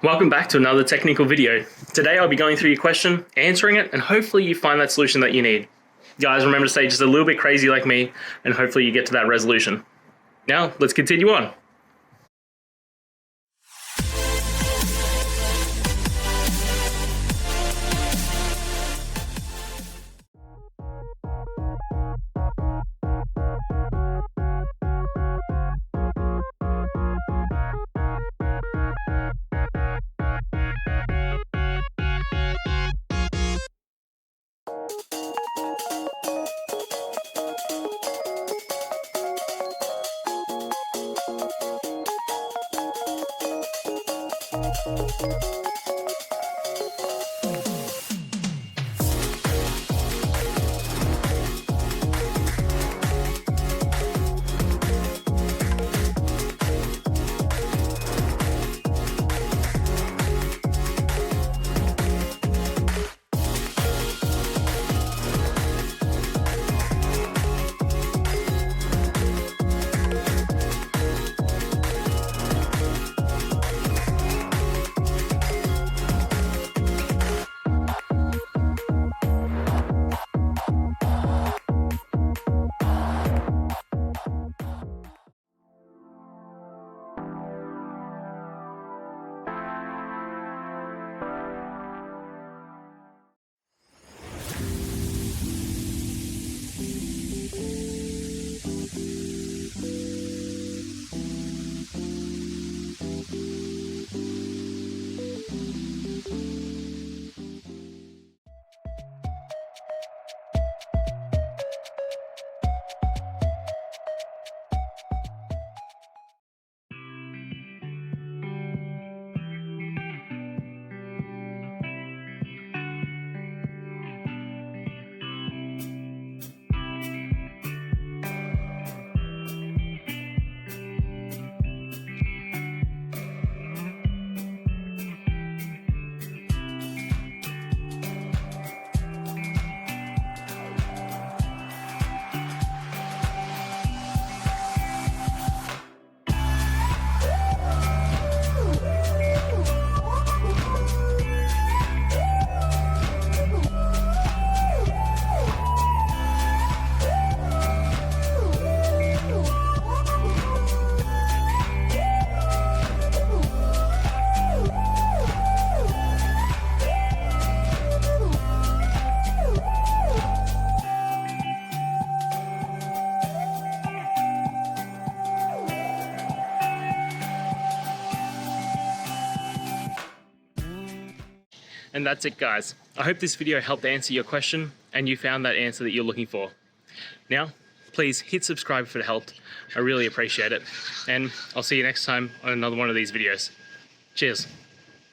Welcome back to another technical video. Today I'll be going through your question, answering it, and hopefully you find that solution that you need. Guys, remember to stay just a little bit crazy like me, and hopefully you get to that resolution. Now, let's continue on. And that's it, guys. I hope this video helped answer your question and you found that answer that you're looking for. Now, please hit subscribe if it helped. I really appreciate it. And I'll see you next time on another one of these videos. Cheers.